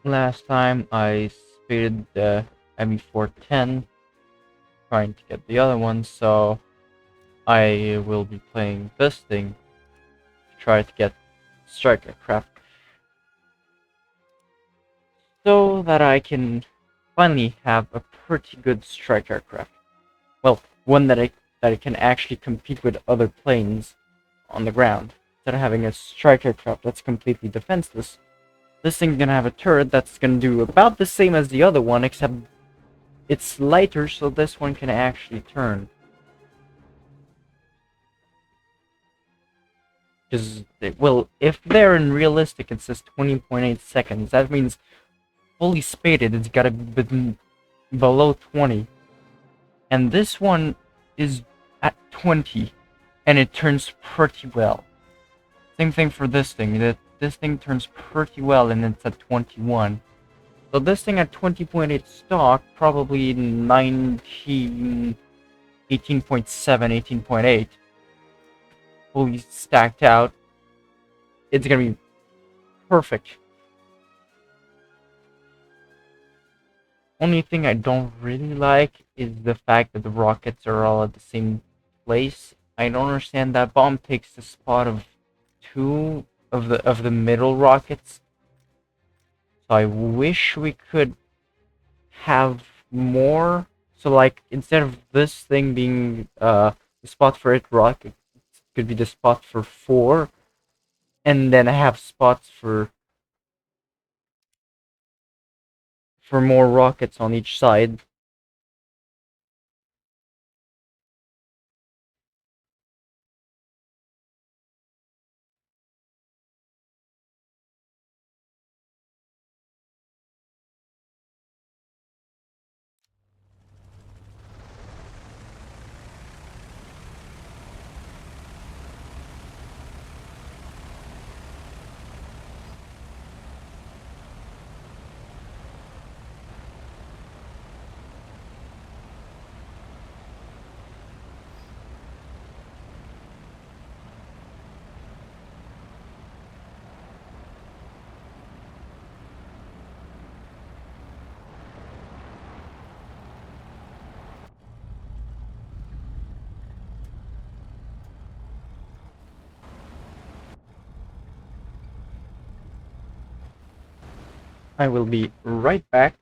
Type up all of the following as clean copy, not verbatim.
Last time I speeded the ME410 trying to get the other one, so I will be playing this thing to try to get Striker Craft so that I can finally have a pretty good Striker Craft. Well, one that I can actually compete with other planes on the ground instead of having a Striker Craft that's completely defenseless. This thing's gonna have a turret that's gonna do about the same as the other one, except it's lighter, so this one can actually turn. Because, well, if they're in realistic, it says 20.8 seconds. That means fully spaded, it's gotta be below 20. And this one is at 20, and it turns pretty well. Same thing for this thing. This thing turns pretty well, and it's at 21. So this thing at 20.8 stock, probably 19, 18.7, 18.8, fully stacked out. It's gonna be perfect. Only thing I don't really like is the fact that the rockets are all at the same place. I don't understand that bomb takes the spot of two of the middle rockets. So I wish we could have more. So like instead of this thing being the spot for it rocket, it could be the spot for four, and then I have spots for more rockets on each side. I will be right back.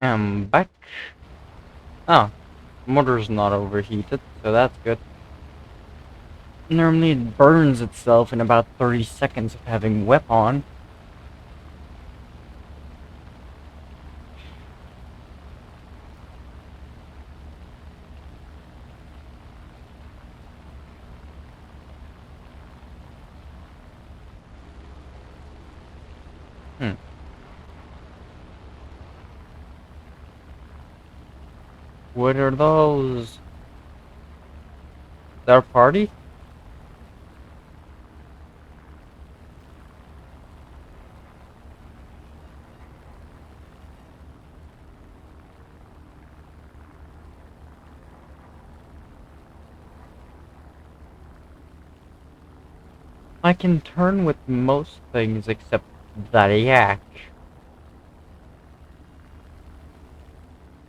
I'm back. Oh, motor's not overheated, so that's good. Normally it burns itself in about 30 seconds of having WEP on. Hmm. What are those? Their party? I can turn with most things except that yak.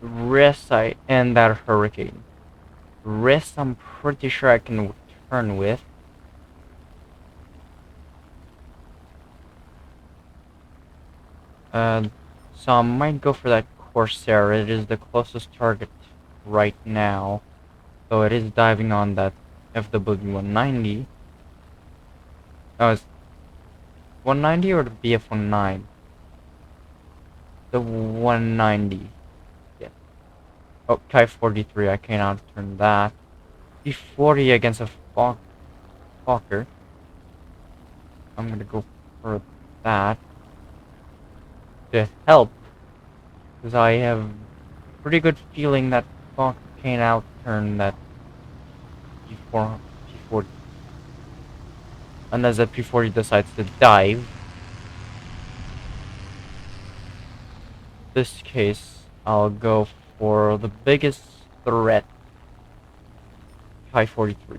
Rest and that hurricane. Rest I'm pretty sure I can turn with. So I might go for that Corsair. It is the closest target right now. So it is diving on that FW190. Oh, it's 190 or the BF19? The 190. Yeah. Oh, Kai 43. I cannot turn that. P40 against a Fokker. I'm gonna go for that to help, because I have pretty good feeling that Fokker can outturn that P40. Unless that P40 decides to dive. In this case, I'll go for the biggest threat, Kai 43.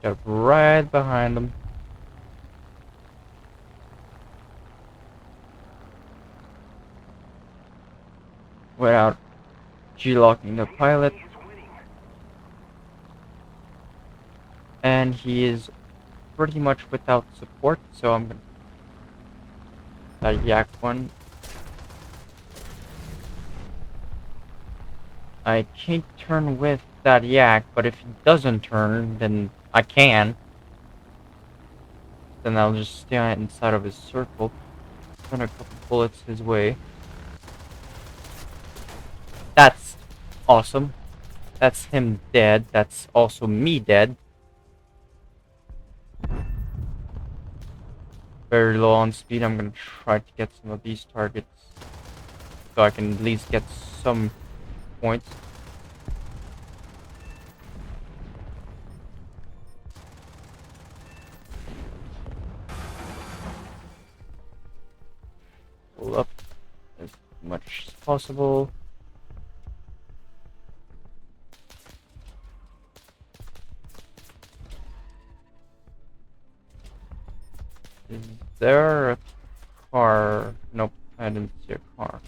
Got right behind them. Without G-locking the pilot. And he is pretty much without support, so I'm gonna... That Yak one. I can't turn with that Yak, but if he doesn't turn, then I can. Then I'll just stay inside of his circle. Send a couple bullets his way. That's awesome. That's him dead. That's also me dead. Very low on speed. I'm gonna try to get some of these targets so I can at least get some points. Pull up as much as possible. Is there a car? Nope, I didn't see a car.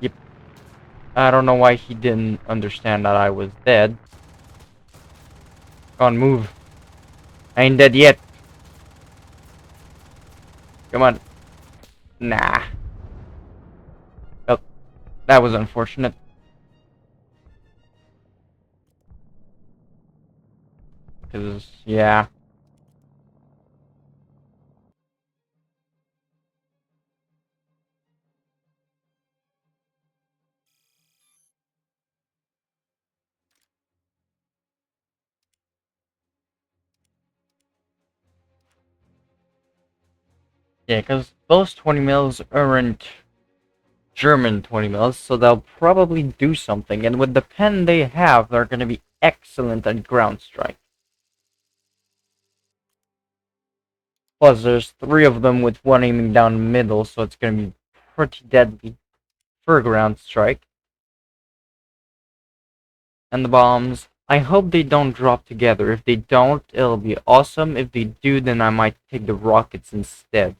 Yep. I don't know why he didn't understand that I was dead. Come on, move. I ain't dead yet. Come on. Nah. Oh, that was unfortunate. Because, yeah. Yeah, because those 20 mils aren't German 20 mils, so they'll probably do something. And with the pen they have, they're going to be excellent at ground strike. Plus, there's 3 of them with 1 aiming down middle, so it's going to be pretty deadly for ground strike. And the bombs, I hope they don't drop together. If they don't, it'll be awesome. If they do, then I might take the rockets instead.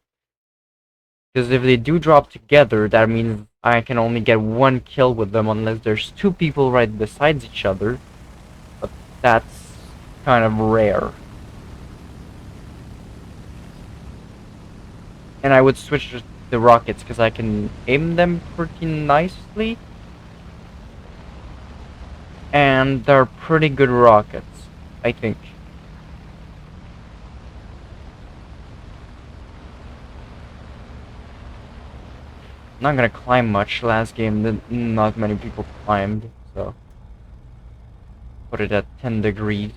Because if they do drop together, that means I can only get 1 kill with them unless there's 2 people right besides each other. But that's kind of rare. And I would switch to the rockets because I can aim them pretty nicely. And they're pretty good rockets, I think. Not gonna climb much. Last game, not many people climbed, so put it at 10 degrees.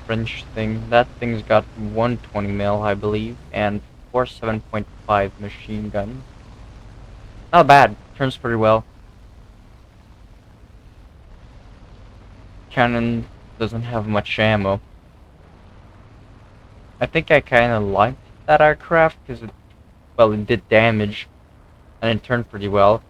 French thing. That thing's got 120 mil, I believe, and 4 7.5 machine guns. Not bad. Turns pretty well. Cannon doesn't have much ammo. I think I kind of liked that aircraft because it did damage and it turned pretty well.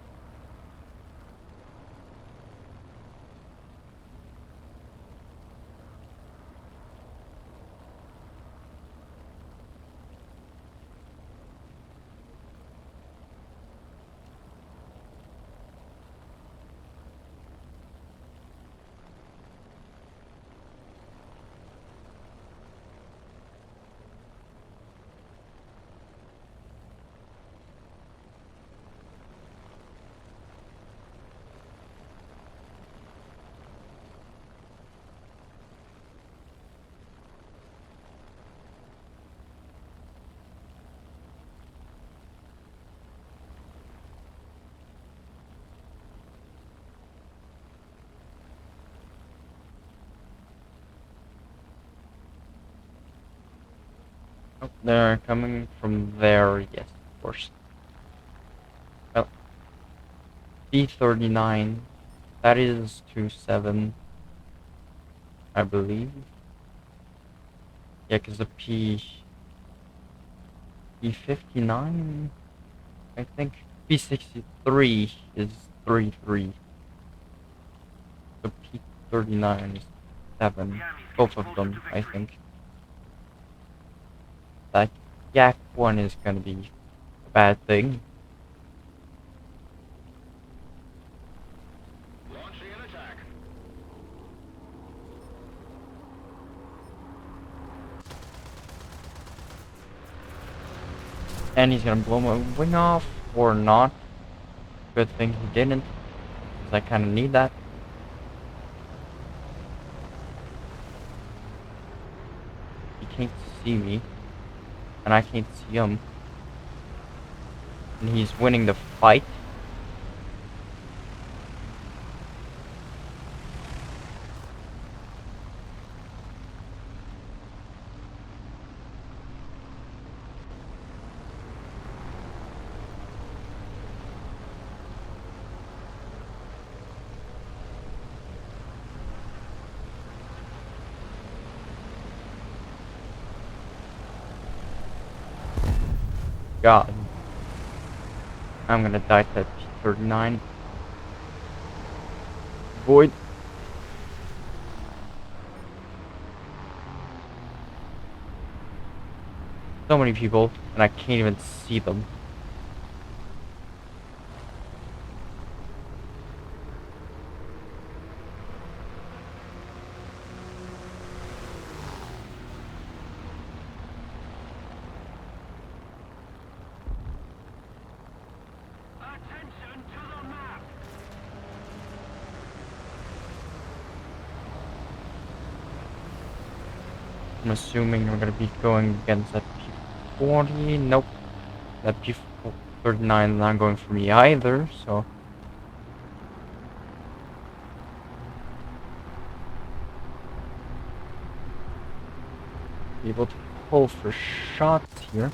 Oh, they're coming from there, yes, of course. Well, B-39, that is 2-7, I believe. Yeah, because the P-59, I think. P-63 is 3-3. The P-39 is 7. Both of them, I think. That Yak one is gonna be a bad thing. And he's gonna blow my wing off, or not. Good thing he didn't, because I kinda need that. He can't see me, and I can't see him. And he's winning the fight. God. I'm gonna die to that P-39. Void. So many people, and I can't even see them. I'm assuming we're gonna be going against that P-40. Nope. That P-39 is not going for me either, so... Be able to pull for shots here.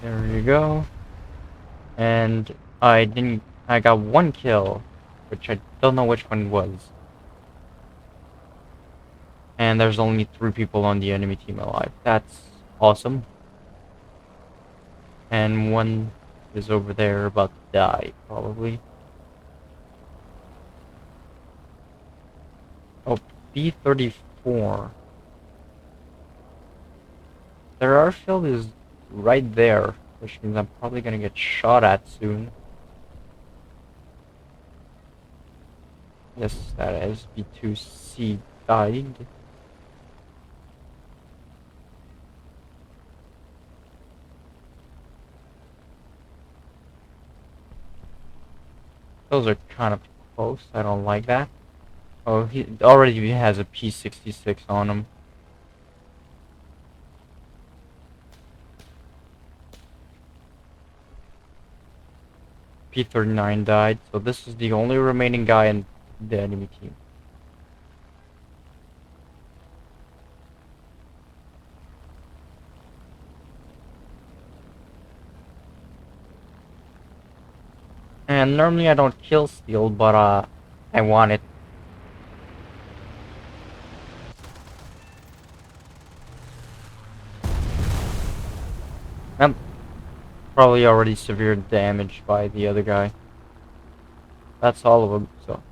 There you go. And I got one kill, which I don't know which one was. And there's only 3 people on the enemy team alive. That's awesome. And one is over there about to die, probably. Oh, B-34. Their airfield is right there, which means I'm probably gonna get shot at soon. Yes, that SB-2C died. Those are kind of close. I don't like that. Oh, he already has a P66 on him. P39 died, so this is the only remaining guy in the enemy team. And normally I don't kill steal, but I want it. I'm probably already severe damage by the other guy. That's all of them, so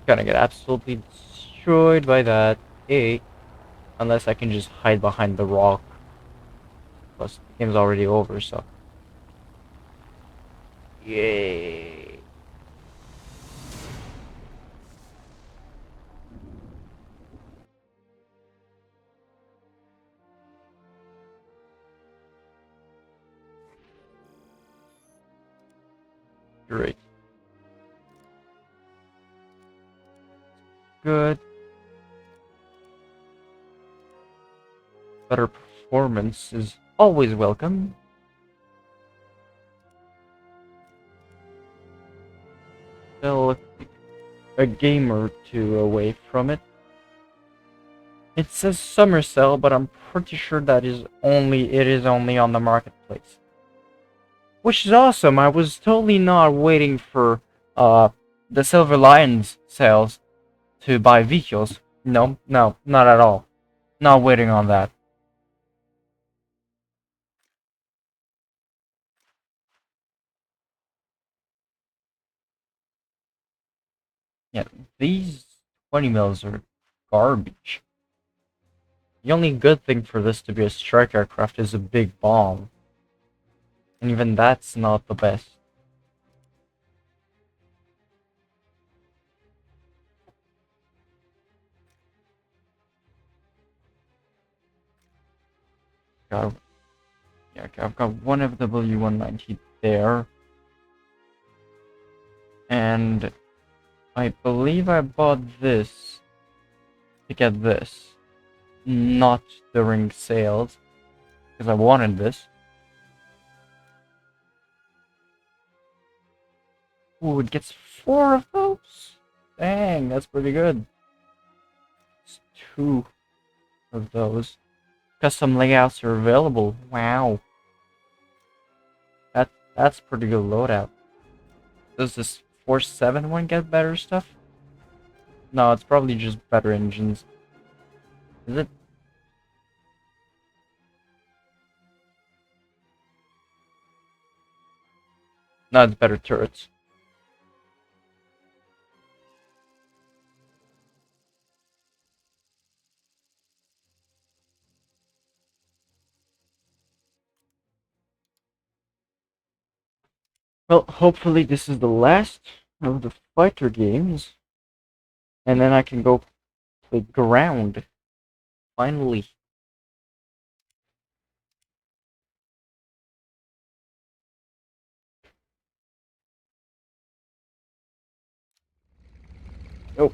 gonna get absolutely destroyed by that. Unless I can just hide behind the rock. Plus, the game's already over, so. Yay! Great. Good. Better performance is always welcome. Still a game or two away from it. It says summer sale, but I'm pretty sure it is only on the marketplace. Which is awesome. I was totally not waiting for the Silver Lions sales to buy vehicles. No, not at all. Not waiting on that. Yeah, these 20 mils are garbage. The only good thing for this to be a strike aircraft is a big bomb. And even that's not the best. Got, yeah, okay, I've got one of the W190 there. And I believe I bought this to get this. Not during sales. Because I wanted this. Ooh, it gets 4 of those? Dang, that's pretty good. It's 2 of those. Custom layouts are available. Wow. That's pretty good loadout. Does this Force 7 one get better stuff? No, it's probably just better engines. Is it? No, it's better turrets. Well, hopefully this is the last of the fighter games. And then I can go play ground. Finally. Oh.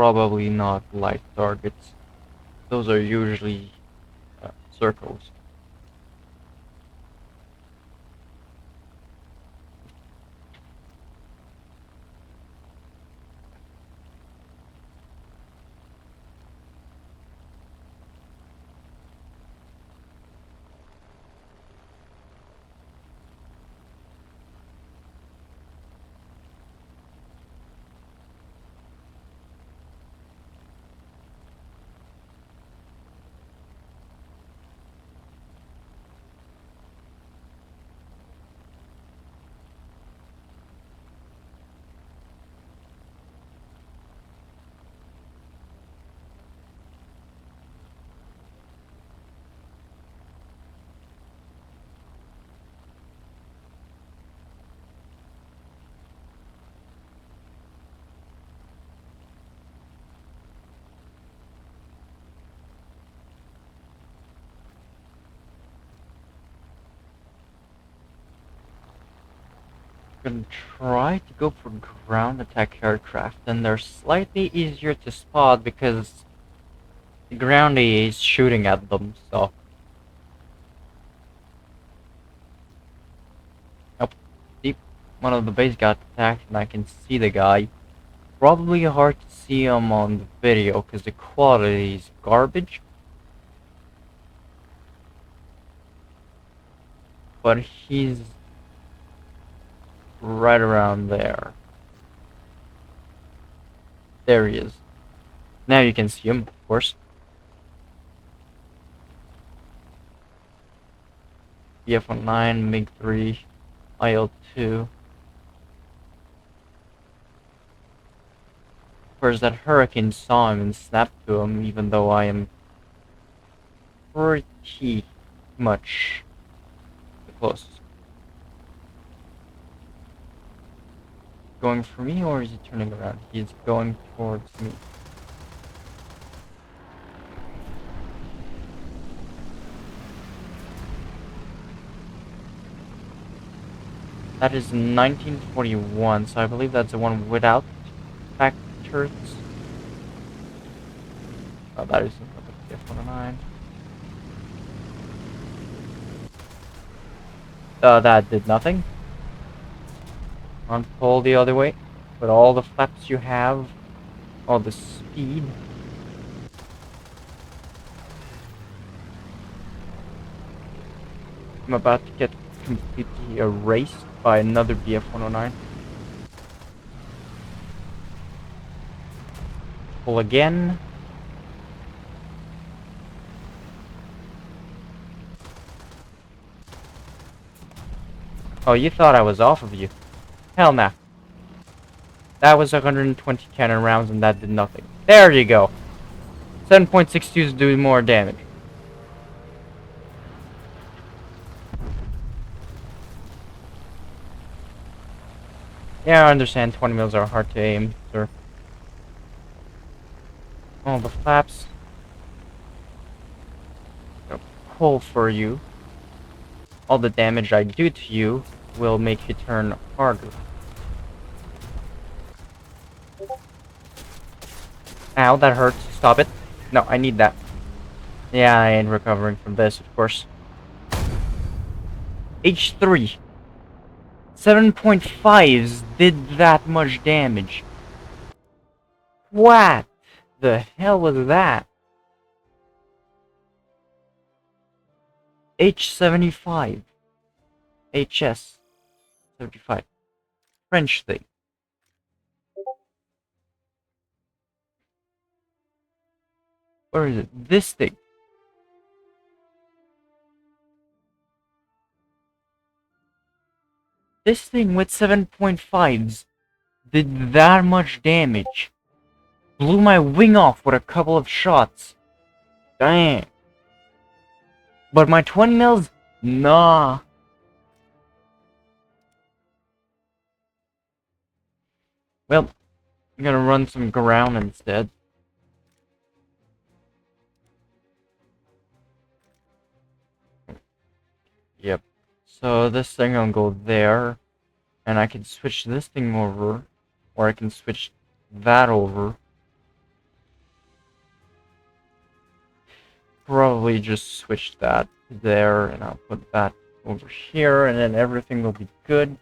probably not light targets. Those are usually circles. Gonna try to go for ground attack aircraft, and they're slightly easier to spot because the ground AA is shooting at them, so. Nope. See, one of the base got attacked, and I can see the guy. Probably hard to see him on the video because the quality is garbage. But he's right around there. There he is. Now you can see him, of course. BF-19, MiG-3, IL-2. Of course, that Hurricane saw him and snapped to him, even though I am pretty much close. Going for me, or is he turning around? He's going towards me. That is 1941, so I believe that's the one without factors. Oh, that is the F-109. That did nothing. Pull the other way. With all the flaps you have, all the speed. I'm about to get completely erased by another BF-109. Pull again. Oh, you thought I was off of you. Hell nah. That was 120 cannon rounds and that did nothing. There you go. 7.62 is doing more damage. Yeah, I understand 20 mils are hard to aim, sir. All the flaps. Gonna pull for you. All the damage I do to you will make you turn harder. Ow, that hurts. Stop it. No, I need that. Yeah, I ain't recovering from this, of course. H3. 7.5s did that much damage. What the hell was that? H75. HS 75. French thing. Where is it? This thing. This thing with 7.5s did that much damage. Blew my wing off with a couple of shots. Dang. But my 20 mils? Nah. Well, I'm gonna run some ground instead. Yep. So this thing gonna go there. And I can switch this thing over. Or I can switch that over. probably just switch that there, and I'll put that over here, and then everything will be good.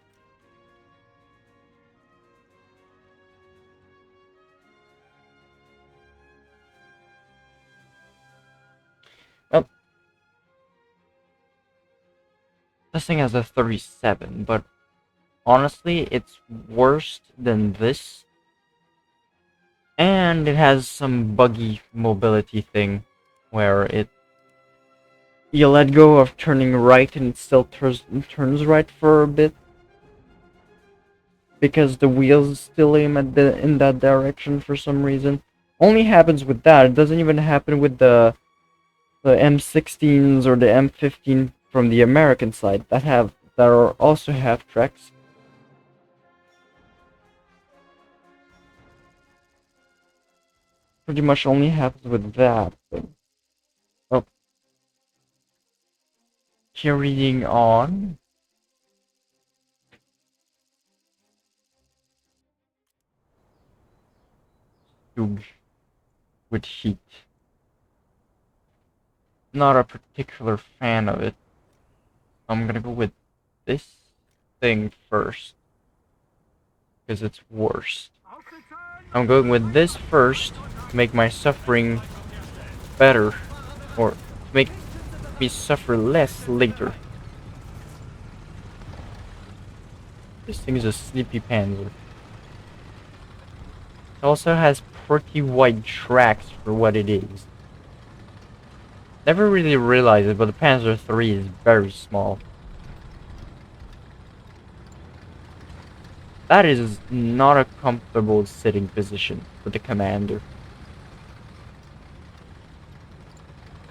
Well, this thing has a 37, but honestly, it's worse than this. And it has some buggy mobility thing where you let go of turning right and it still turns right for a bit because the wheels still aim in that direction for some reason. Only happens with that. It doesn't even happen with the M16s or the M15 from the American side that are also half tracks. Pretty much only happens with that. But, oh, carrying on. Stug with heat. Not a particular fan of it. I'm gonna go with this thing first because it's worse. I'm going with this first to make my suffering better, or to make me suffer less later. This thing is a sleepy panzer. It also has pretty wide tracks for what it is. Never really realized it, but the Panzer III is very small. That is not a comfortable sitting position for the commander.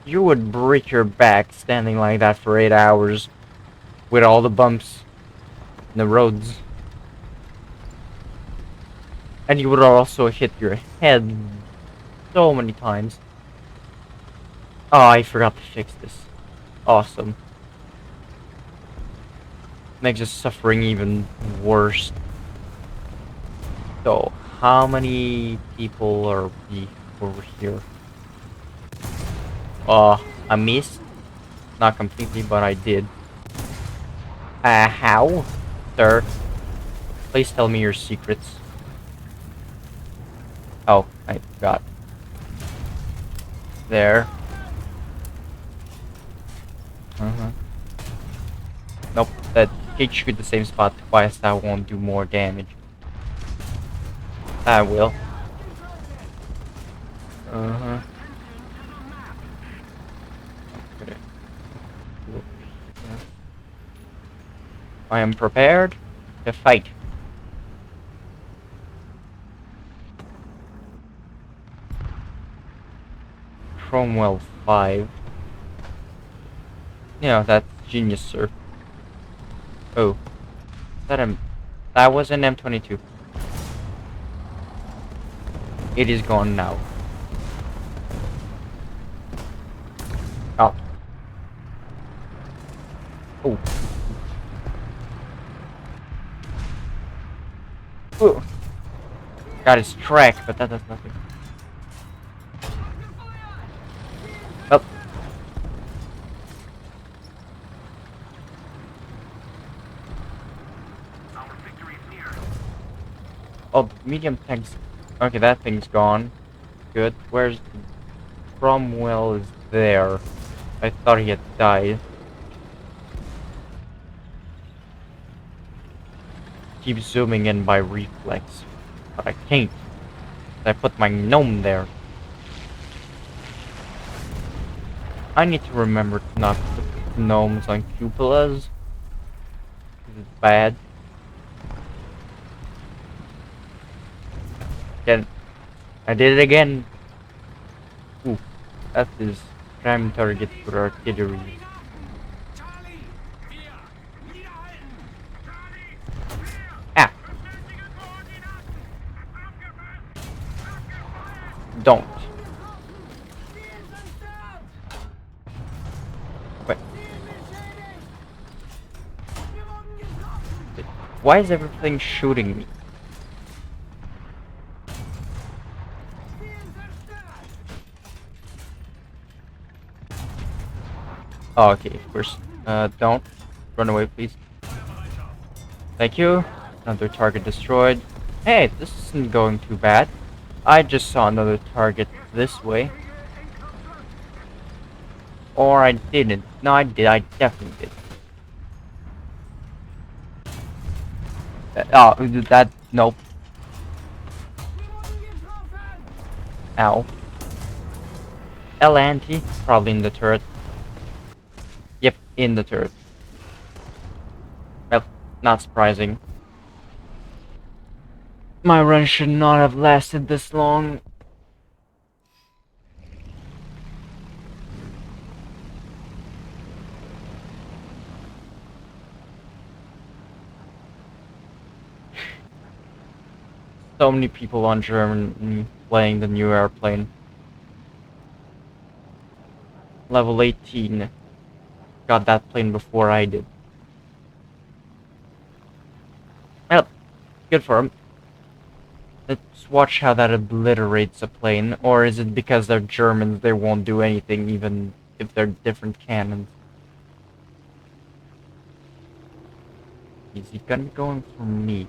You would break your back standing like that for 8 hours with all the bumps in the roads. And you would also hit your head so many times. Oh, I forgot to fix this. Awesome. Makes the suffering even worse. So, how many people are we over here? I missed. Not completely, but I did. How? Sir? Please tell me your secrets. Oh, I forgot. There. Nope, that hit you at the same spot twice, that won't do more damage. That will. Okay. I am prepared to fight. Cromwell 5. Yeah, that's genius, sir. Oh. That was an M22. It is gone now. Oh. Oh. Ooh. Got his track, but that does nothing. Oh. Oh, medium tanks. Okay, that thing's gone. Good. Where's Cromwell? Is there? I thought he had died. Keep zooming in by reflex, but I can't. I put my gnome there. I need to remember to not put gnomes on cupolas. It's bad. Again, I did it again. Ooh, that is prime target for artillery. Ah! Don't. Wait. Why is everything shooting me? Oh, okay, of course. Don't run away, please. Thank you. Another target destroyed. Hey, this isn't going too bad. I just saw another target this way. Or I didn't. No, I did. I definitely did. Oh, that. Nope. Ow. L-Anti. Probably in the turret. Yep, in the turret. Well, not surprising. My run should not have lasted this long. So many people on Germany playing the new airplane. Level 18. Got that plane before I did. Well, good for him. Let's watch how that obliterates a plane. Or is it because they're Germans they won't do anything even if they're different cannons? Is he gonna be going for me?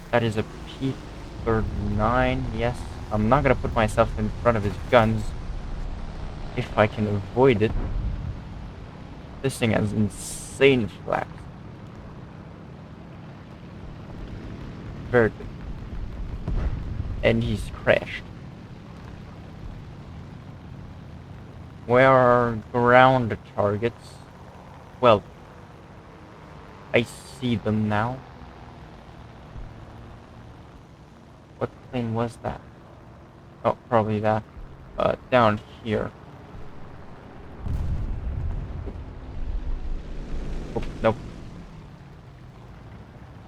That is a P-39, yes. I'm not gonna put myself in front of his guns if I can avoid it. This thing has insane flaps. Very good. And he's crashed. Where are ground targets? Well, I see them now. What plane was that? Oh, probably that. Down here. Oh, nope.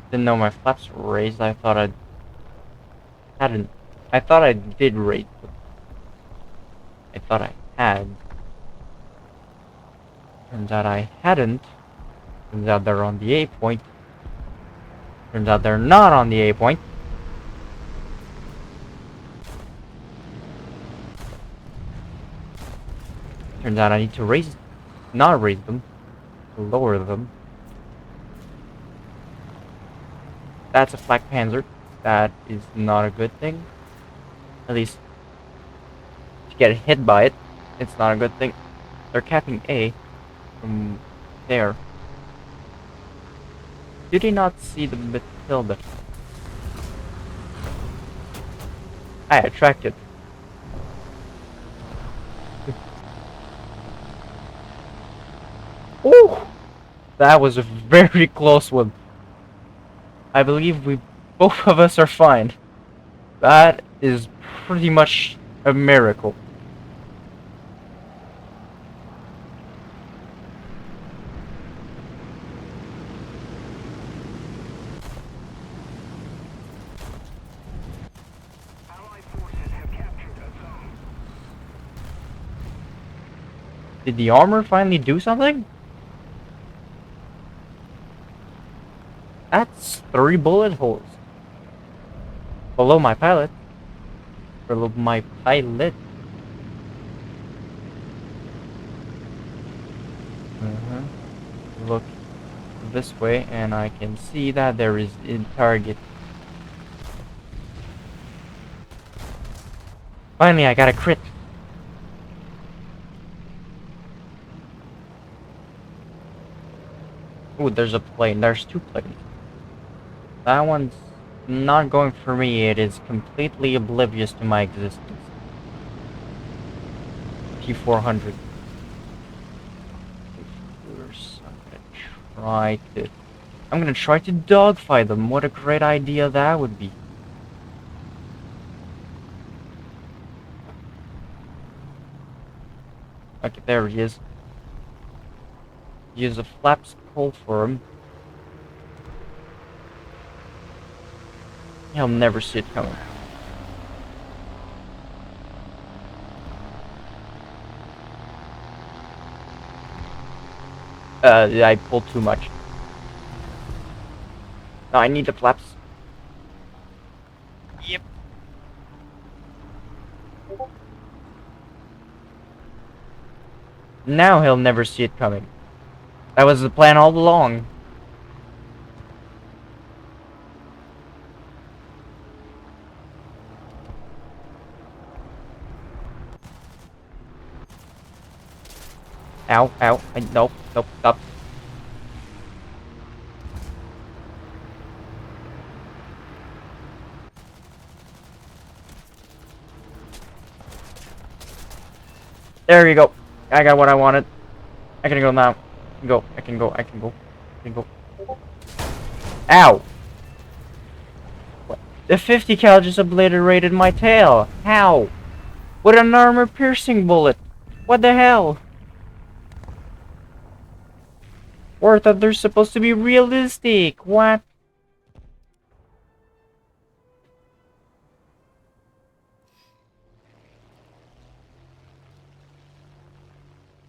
Didn't know my flaps were raised. I thought I hadn't. I thought I did raise them. I thought I had. Turns out I hadn't. Turns out they're on the A point. Turns out they're not on the A point. Turns out I need to not raise them, lower them. That's a flak panzer. That is not a good thing. At least, if you get hit by it, it's not a good thing. They're capping A from there. Did he not see the Matilda? I attracted. Ooh! That was a very close one. I believe both of us are fine. That is pretty much a miracle. Did the armor finally do something? That's 3 bullet holes. Below my pilot. Below my pilot. Look this way and I can see that there is a target. Finally, I got a crit. Ooh, there's a plane. There's 2 planes. That one's not going for me. It is completely oblivious to my existence. T-400. I'm gonna try to dogfight them. What a great idea that would be. Okay, there he is. Use a flaps pull for him. He'll never see it coming. I pulled too much. No, I need the flaps. Yep. Now he'll never see it coming. That was the plan all along. Ow, ow, nope, nope, stop. There you go. I got what I wanted. I can go now. I can go. Ow! What? The 50 cal just obliterated my tail. How? With an armor-piercing bullet. What the hell? Or I thought they're supposed to be realistic. What?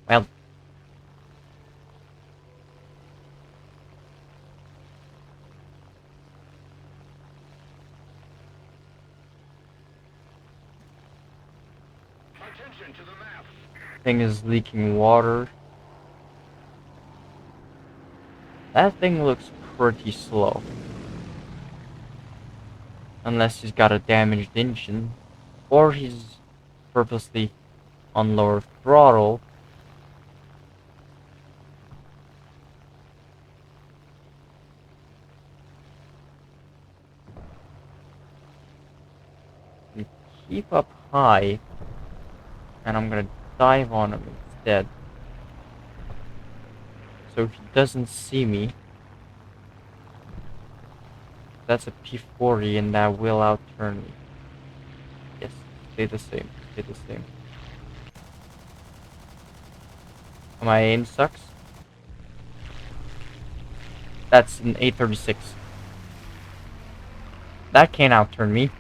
Well. Attention to the map. Thing is leaking water. That thing looks pretty slow. Unless he's got a damaged engine. Or he's purposely on lower throttle. You keep up high. And I'm gonna dive on him instead. So he doesn't see me. That's a P40 and that will outturn me. Yes, stay the same, stay the same. My aim sucks. That's an 836. That can't outturn me.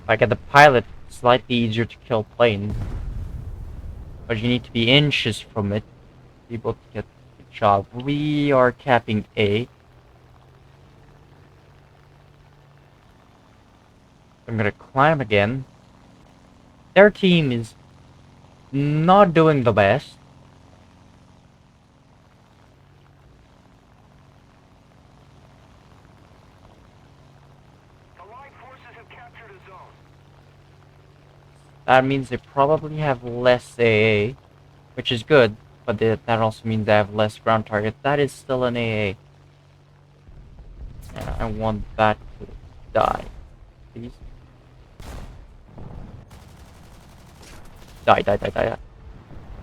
If I get the pilot, it's slightly easier to kill planes. But you need to be inches from it to be able to get the job. We are capping A. I'm gonna climb again. Their team is not doing the best. Allied forces have captured a zone. That means they probably have less AA, which is good, but that also means they have less ground targets. That is still an AA. And I want that to die. Please. Die, die, die, die.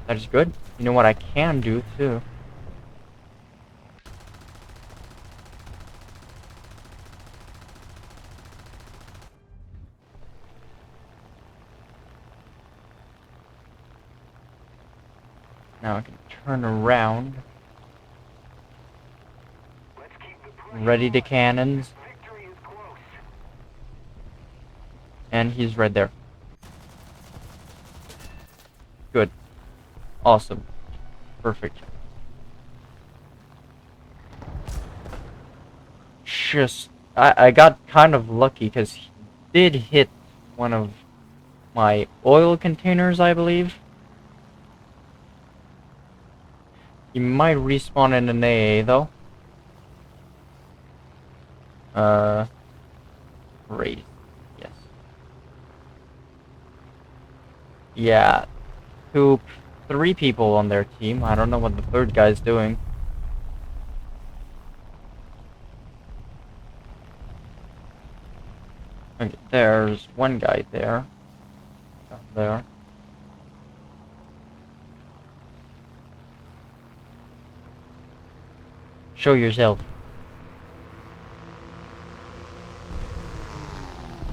That is good. You know what I can do, too? Now I can turn around. Let's keep the pressure Ready to on. cannons. Victory is close. And he's right there. Good. Awesome. Perfect. Just... I got kind of lucky because he did hit one of my oil containers, I believe. He might respawn in an AA, though. Great. Yes. Yeah. 3 people on their team. I don't know what the third guy's doing. Okay, there's one guy there. Down there. Show yourself.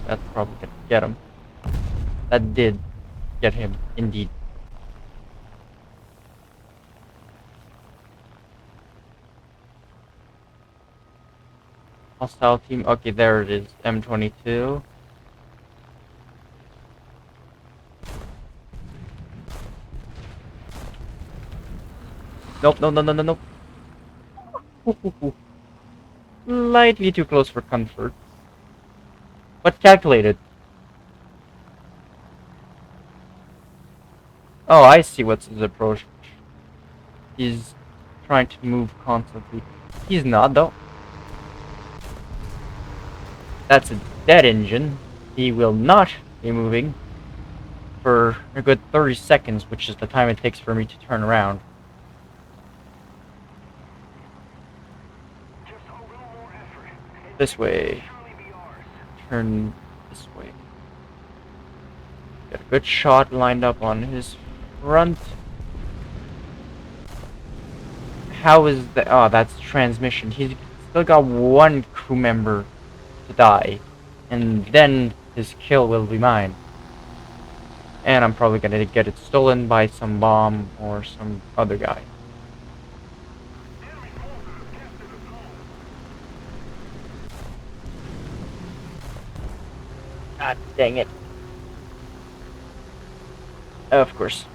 That's probably gonna get him. That did get him, indeed. Hostile team. Okay, there it is. M22. Nope, no, no, no, no, no. Slightly too close for comfort. But calculated. Oh, I see what's his approach. He's trying to move constantly. He's not, though. That's a dead engine. He will not be moving for a good 30 seconds, which is the time it takes for me to turn around. Just a little more effort. And This way. surely be ours. Turn this way. Got a good shot lined up on his front. How is that? Oh, that's transmission. He's still got one crew member to die. And then his kill will be mine. And I'm probably gonna get it stolen by some bomb or some other guy. Enemy forces have captured a zone. God dang it. Of course.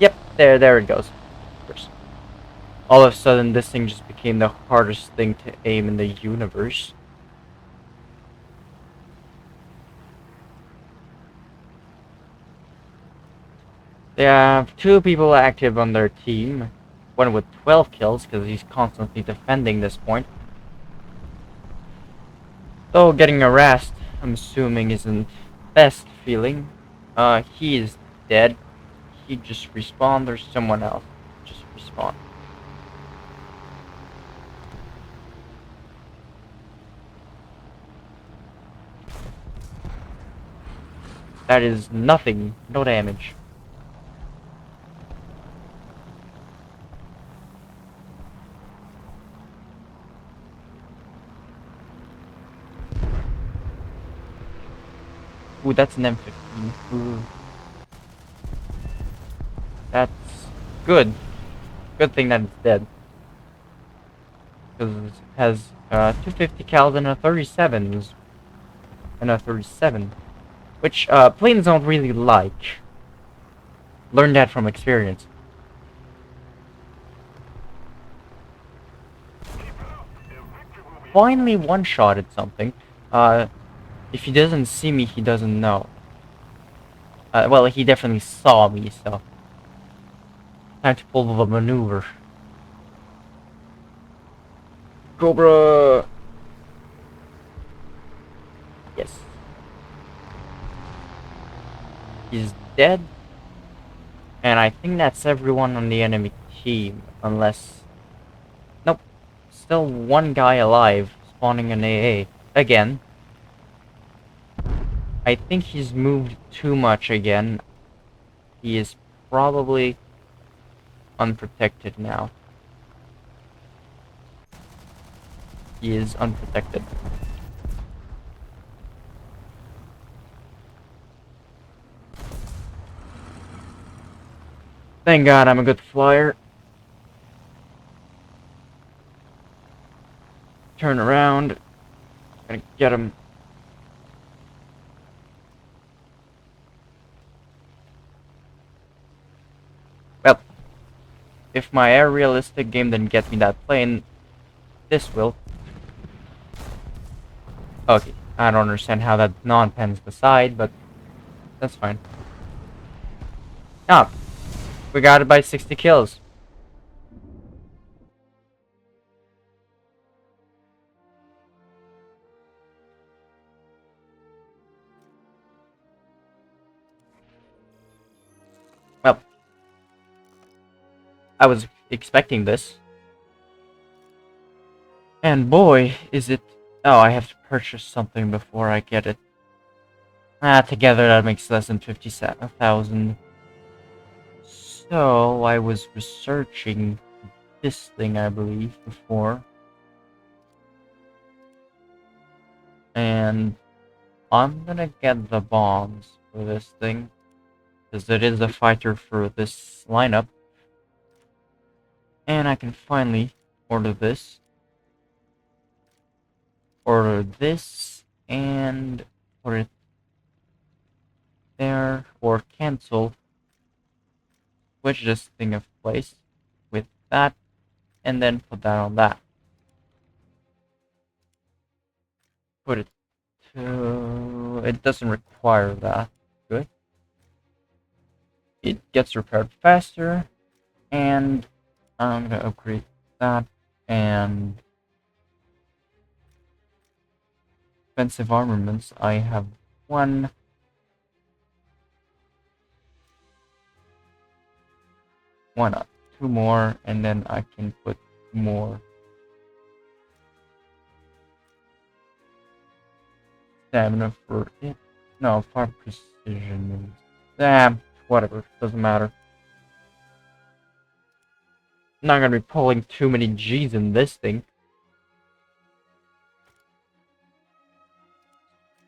Yep, there it goes. Of course. All of a sudden, this thing just became the hardest thing to aim in the universe. They have two people active on their team. One with 12 kills, because he's constantly defending this point. Though getting harassed, I'm assuming, isn't best feeling. He is dead. He just respawned. There's someone else just respawned. That is nothing. No damage. Ooh, that's an M15. Ooh. That's good. Good thing that it's dead. Because it has 250 cals and a 37. And a 37. Which planes don't really like. Learned that from experience. Keep it up. And victory will be Finally one-shotted something. If he doesn't see me, he doesn't know. Well, he definitely saw me, so... Time to pull the maneuver. Cobra! Yes. He's dead. And I think that's everyone on the enemy team, unless... Nope. Still one guy alive, spawning an AA. Again. I think he's moved too much again. He is probably unprotected now. He is unprotected. Thank God I'm a good flyer. Turn around. Gonna get him. Well, if my air realistic game didn't get me that plane, this will. Okay, I don't understand how that non-pens beside, but that's fine. Ah, we got it by 60 kills. Well, I was expecting this. And boy, is it... Oh, I have to purchase something before I get it. Together that makes less than 50,000. So, I was researching this thing, I believe, before. And I'm gonna get the bombs for this thing. Because it is a fighter for this lineup. And I can finally order this. order this and put it there, or cancel, switch this thing of place with that, and then put that on that. Put it to... it doesn't require that. Good. It gets repaired faster, and I'm gonna upgrade that, and defensive armaments, I have one. Why not? Two more, and then I can put more stamina for it. No, fire precision. Whatever. Doesn't matter. Not gonna be pulling too many G's in this thing.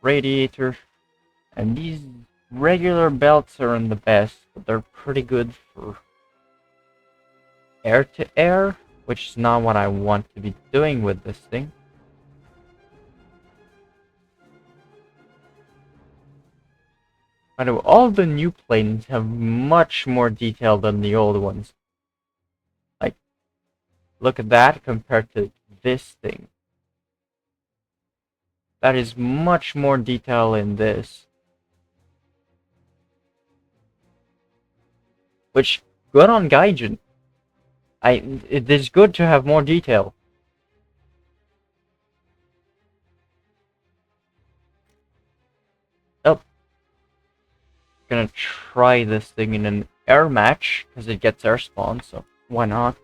Radiator. And these regular belts aren't the best, but they're pretty good for air to air, which is not what I want to be doing with this thing. By the way, all the new planes have much more detail than the old ones. Like, look at that compared to this thing. That is much more detail in this. Which, good on Gaijin. It is good to have more detail. Oh. Gonna try this thing in an air match, because it gets air spawn, so why not?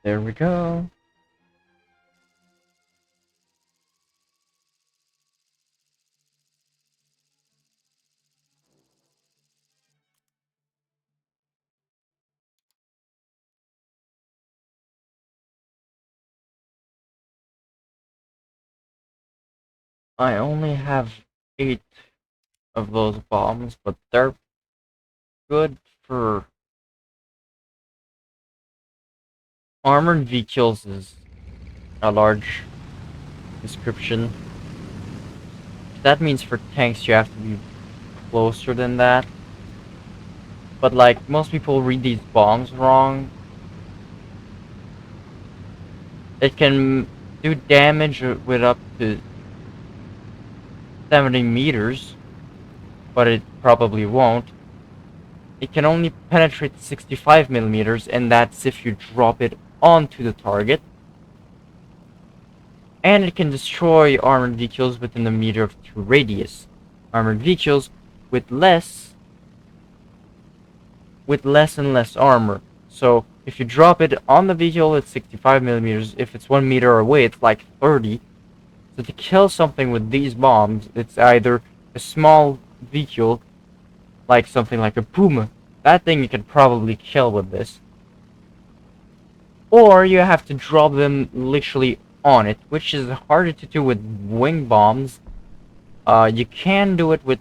There we go. I only have 8 of those bombs, but they're good for armored vehicles is a large description. That means for tanks you have to be closer than that. But like, most people read these bombs wrong. It can do damage with up to 70 meters, but it probably won't. It can only penetrate 65 millimeters, and that's if you drop it onto the target. And it can destroy armored vehicles within a meter of 2 radius. Armored vehicles with less and less armor. So if you drop it on the vehicle, it's 65 millimeters. If it's 1 meter away, it's like 30. So to kill something with these bombs, it's either a small vehicle, like something like a Puma. That thing you can probably kill with this. Or you have to drop them literally on it, which is harder to do with wing bombs. You can do it with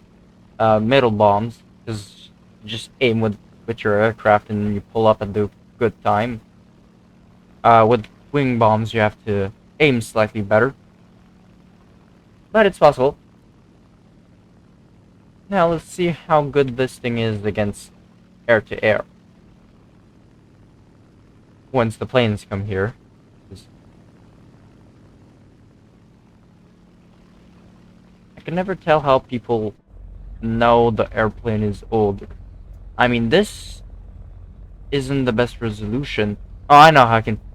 metal bombs, because you just aim with your aircraft and you pull up at the good time. With wing bombs you have to aim slightly better. But it's possible. Now let's see how good this thing is against air-to-air. Once the planes come here. I can never tell how people know the airplane is older. I mean, this isn't the best resolution. Oh, I know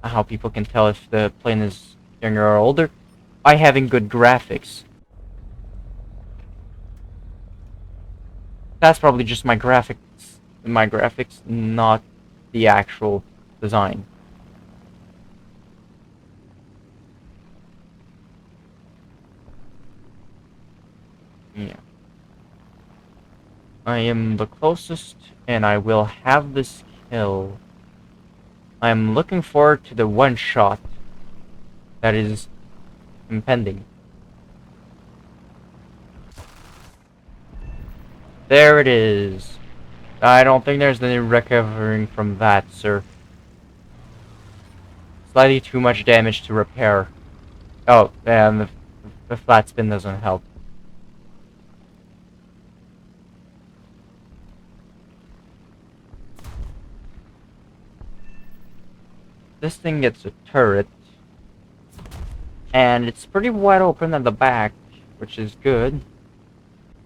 how people can tell if the plane is younger or older by having good graphics. That's probably just my graphics, not the actual design. Yeah. I am the closest, and I will have this kill. I am looking forward to the one shot that is impending. There it is. I don't think there's any recovering from that, sir. Slightly too much damage to repair. Oh, and the flat spin doesn't help. This thing gets a turret. And it's pretty wide open at the back, which is good.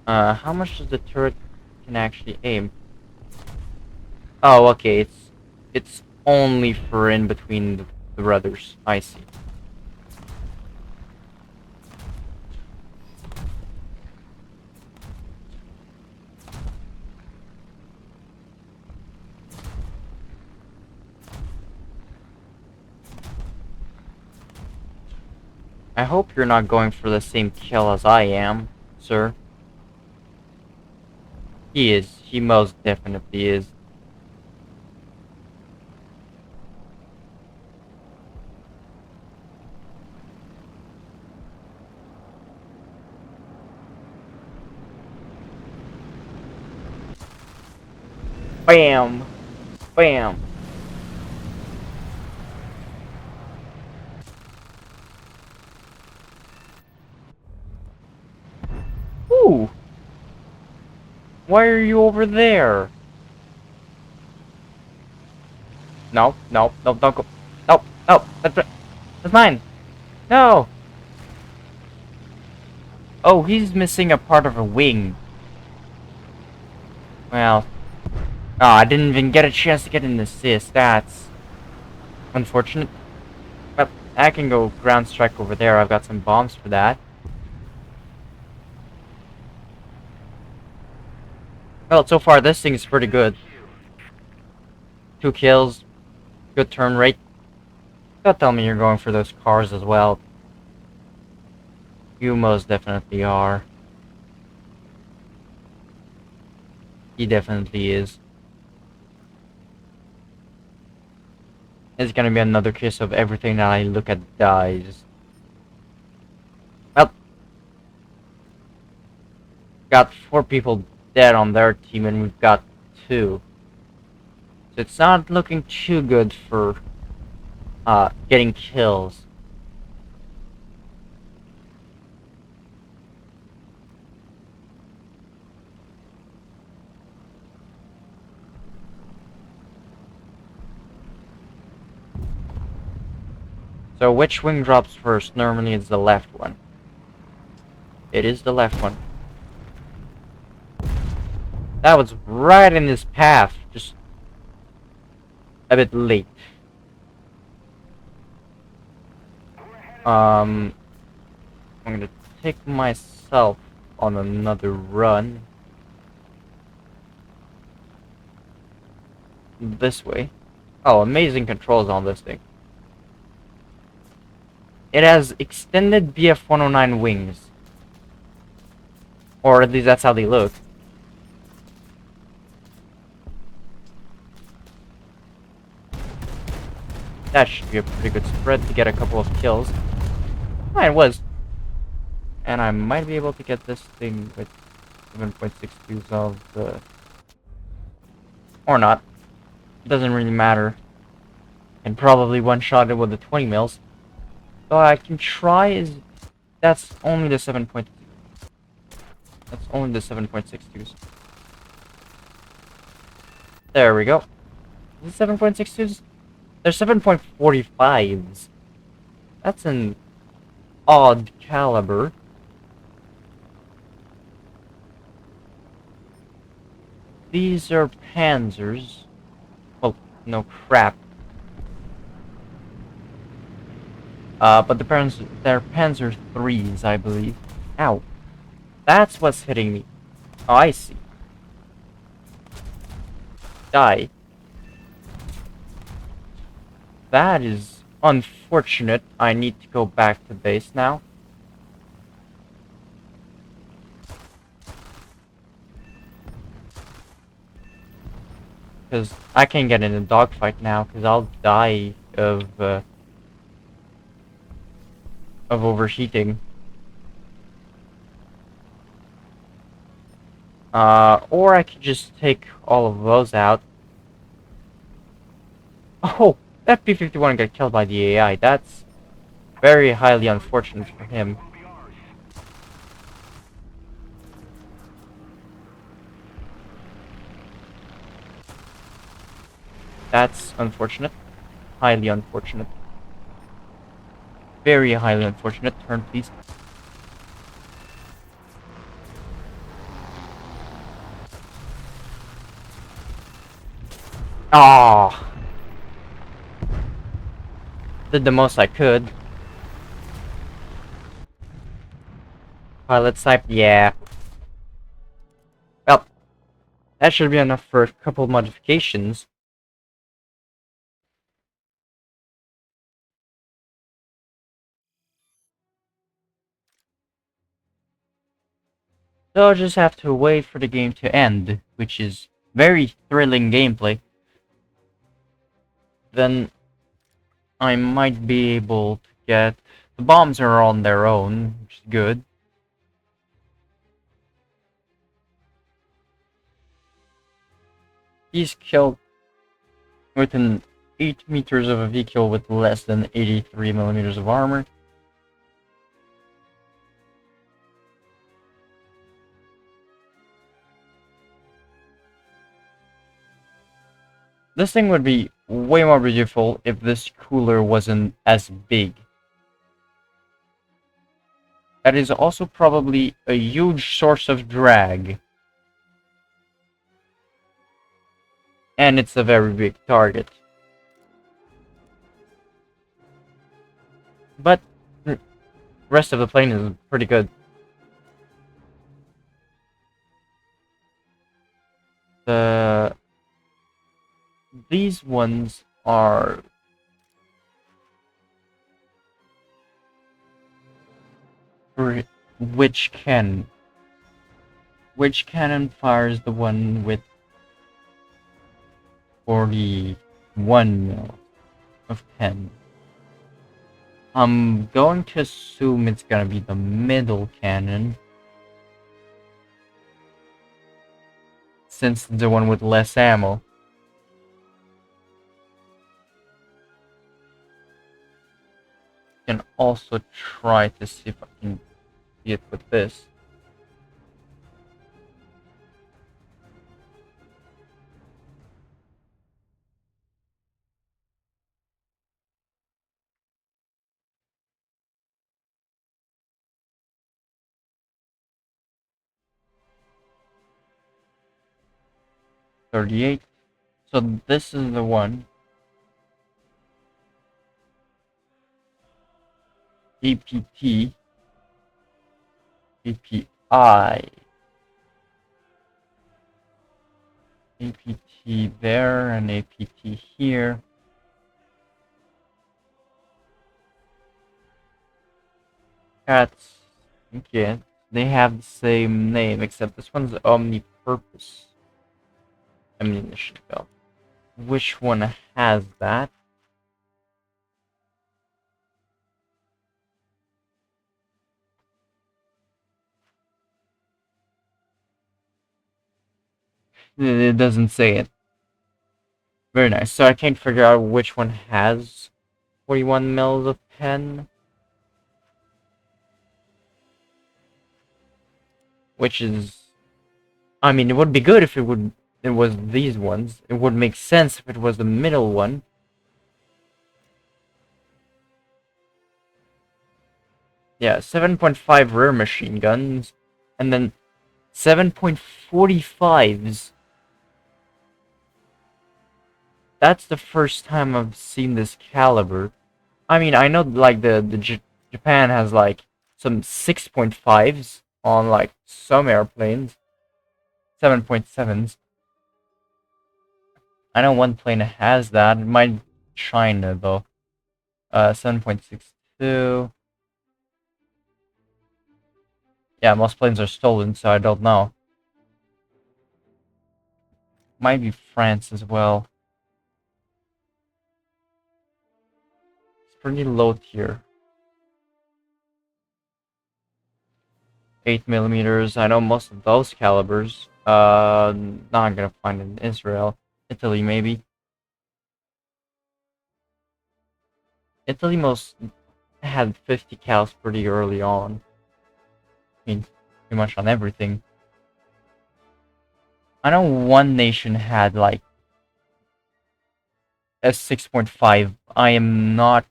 How much does the turret can actually aim? Oh, okay, it's only for in between the rudders. I see. I hope you're not going for the same kill as I am, sir. He is. He most definitely is. Bam! Bam! Ooh! Why are you over there? No, no, no, don't go. No, no, that's mine. No! Oh, he's missing a part of a wing. Well, oh, I didn't even get a chance to get an assist. That's unfortunate. But I can go ground strike over there. I've got some bombs for that. Well, so far this thing is pretty good. 2 kills, good turn rate. Don't tell me you're going for those cars as well. You most definitely are. He definitely is. It's gonna be another case of everything that I look at dies. Well, got 4 people dead on their team and we've got 2. So it's not looking too good for getting kills. So which wing drops first? Normally it's the left one. It is the left one. That was right in his path, just a bit late. I'm gonna take myself on another run. This way. Oh, amazing controls on this thing. It has extended BF-109 wings. Or at least that's how they look. That should be a pretty good spread to get a couple of kills. Oh, it was. And I might be able to get this thing with 7.62s of the... Or not. Doesn't really matter. And probably one-shot it with the 20 mils. So I can try is... That's only the 7. That's only the 7.62s. There we go. Is it 7.62s? They're 7.45s. That's an odd caliber. These are Panzers. Well, no crap. But they're Panzer 3s, I believe. Ow. That's what's hitting me. Oh, I see. Die. that is unfortunate. I need to go back to base now. Because I can't get in a dogfight now, because I'll die of overheating. Or I could just take all of those out. Oh, that P-51 got killed by the AI. That's very highly unfortunate for him. Will be ours. That's unfortunate. Highly unfortunate. Very highly unfortunate. Turn, please. Ah, did the most I could. Pilot type, yeah. Well, that should be enough for a couple modifications. So I'll just have to wait for the game to end, which is very thrilling gameplay. Then I might be able to get... The bombs are on their own, which is good. He's killed within 8 meters of a vehicle with less than 83 millimeters of armor. This thing would be way more beautiful if this cooler wasn't as big. That is also probably a huge source of drag. And it's a very big target. But the rest of the plane is pretty good. These ones are... Which cannon? Which cannon fires the one with 41 mil of 10? I'm going to assume it's gonna be the middle cannon, since it's the one with less ammo. Can also try to see if I can see it with this. .38. So this is the one. APT. API. APT there and APT here. Cats. Okay. They have the same name, except this one's Omnipurpose ammunition belt. Which one has that? It doesn't say it. Very nice. So I can't figure out which one has 41 mils of pen. Which is... I mean, it would be good if it was these ones. It would make sense if it was the middle one. Yeah, 7.5 rear machine guns, and then 7.45s. That's the first time I've seen this caliber. I mean, I know like Japan has like some 6.5s on like some airplanes. 7.7s. I know one plane has that. It might China though. 7.62. Yeah, most planes are stolen, so I don't know. Might be France as well. It's pretty low tier. 8 millimeters. I know most of those calibers. Not gonna find it in Israel. Italy maybe. Italy most had 50 cals pretty early on. I mean, pretty much on everything. I know one nation had like a 6.5. I'm not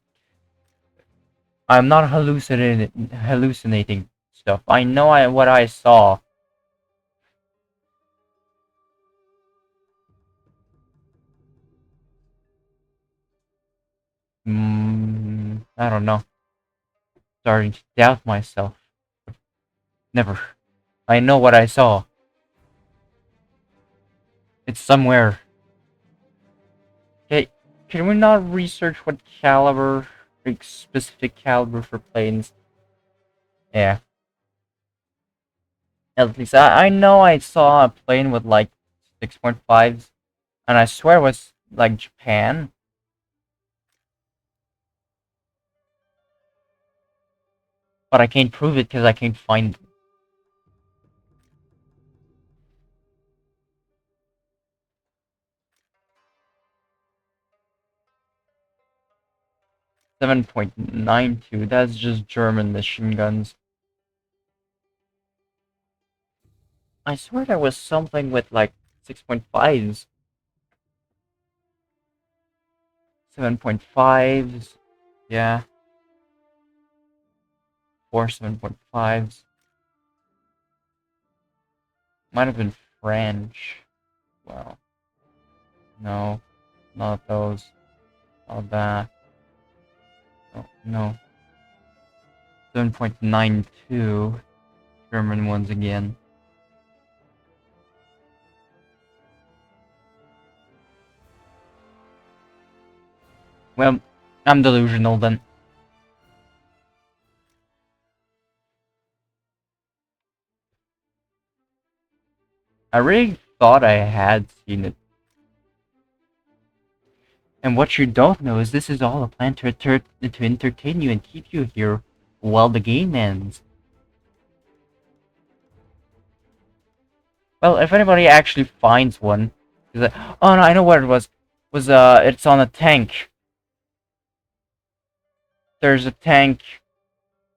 hallucinating stuff. I know what I saw. I don't know. Starting to doubt myself. Never. I know what I saw. It's somewhere. Okay, can we not research what caliber, like specific caliber for planes? Yeah. At least I know I saw a plane with like 6.5s, and I swear it was like Japan. But I can't prove it because I can't find it. .92. That's just German machine guns. I swear there was something with like 6.5s. 7.5s. Yeah. 4 7.5s. Might have been French. Well, no. Not those. Not that. Oh, no. 7.92. German ones again. Well, I'm delusional then. I really thought I had seen it. And what you don't know is this is all a plan to entertain you and keep you here while the game ends. Well, if anybody actually finds one, is that, oh no, I know what it was. It's on a tank. There's a tank